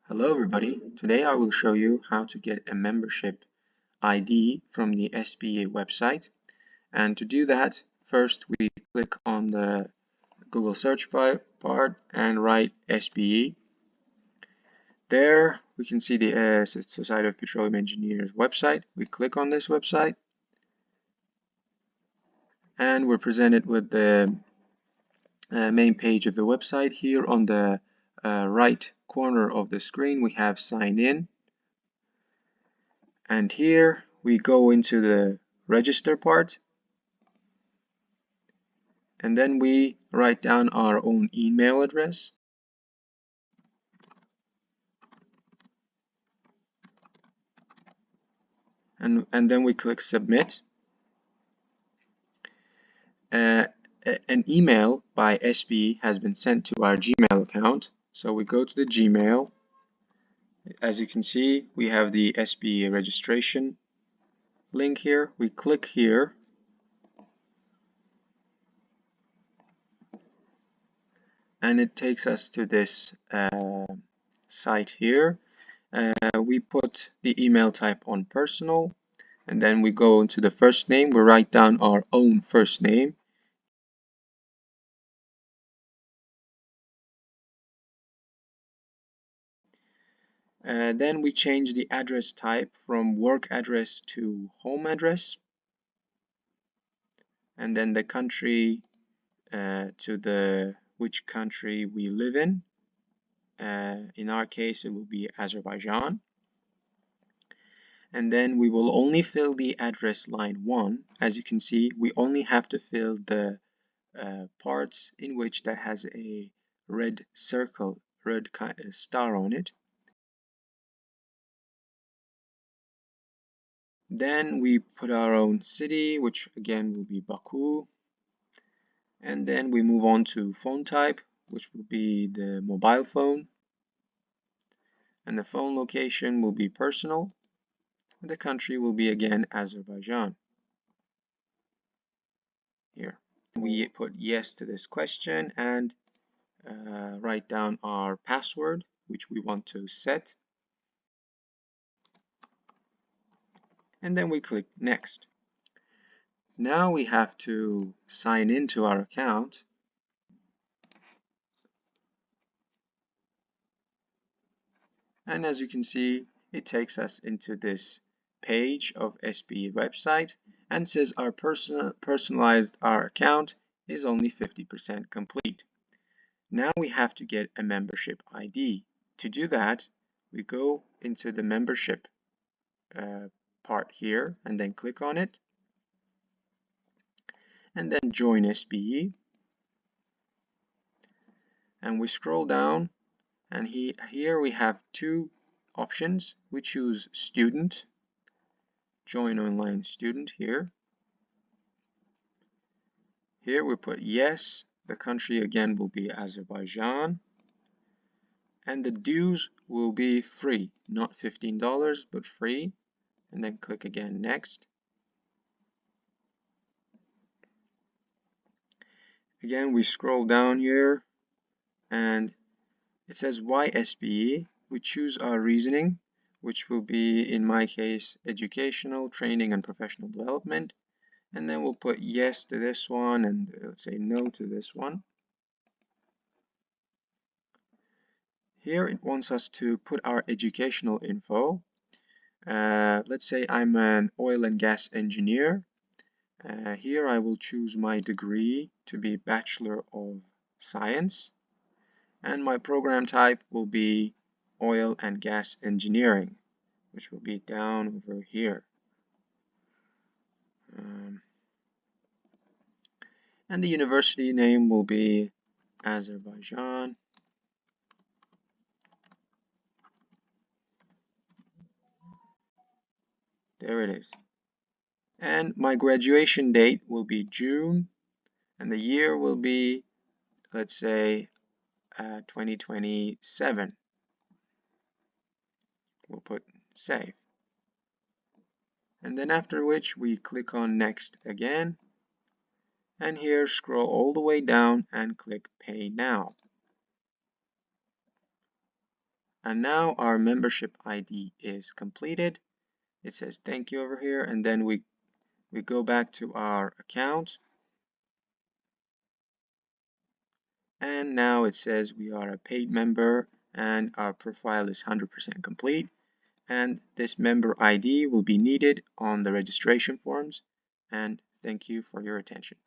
Hello everybody, today I will show you how to get a membership ID from the SPE website. And to do that, first we click on the Google search part and write SPE. There we can see the Society of Petroleum Engineers website. We click on this website and we're presented with the main page of the website. Here on the right corner of the screen we have sign in. And here we go into the register part, and then we write down our own email address. And then we click submit. An email by SPE has been sent to our Gmail account. So we go to the Gmail. As you can see, we have the SPE registration link here. We click here. And it takes us to this site here. We put the email type on personal, and then we go into the first name. We write down our own first name. Then we change the address type from work address to home address, and then the country to which country we live in. In our case, it will be Azerbaijan. And then we will only fill the address line 1. As you can see, we only have to fill the parts in which that has a red circle, red star on it. Then we put our own city, which again will be Baku. And then we move on to phone type, which will be the mobile phone. And the phone location will be personal. And the country will be again Azerbaijan. Here. We put yes to this question and write down our password, which we want to set. And then we click next. Now we have to sign into our account. And as you can see, it takes us into this page of SPE website and says our personalized our account is only 50% complete. Now we have to get a membership ID. To do that, we go into the membership part here and then click on it. And then join SPE. And we scroll down, and here we have two options. We choose student, join online student here. Here we put yes. The country again will be Azerbaijan. And the dues will be free, not $15, but free. And then click again next. Again, we scroll down here and it says why SPE. We choose our reasoning, which will be, in my case, educational, training, and professional development. And then we'll put yes to this one and let's say no to this one. Here it wants us to put our educational info. Let's say I'm an oil and gas engineer. Here I will choose my degree to be Bachelor of Science. And my program type will be Oil and Gas Engineering, which will be down over here. And the university name will be Azerbaijan. There it is. And my graduation date will be June, and the year will be, let's say, 2027. We'll put save. And then after which we click on next again. And here scroll all the way down and click pay now. And now our membership ID is completed. It says thank you over here, and then we go back to our account, and now it says we are a paid member and our profile is 100% complete, and this member ID will be needed on the registration forms. And thank you for your attention.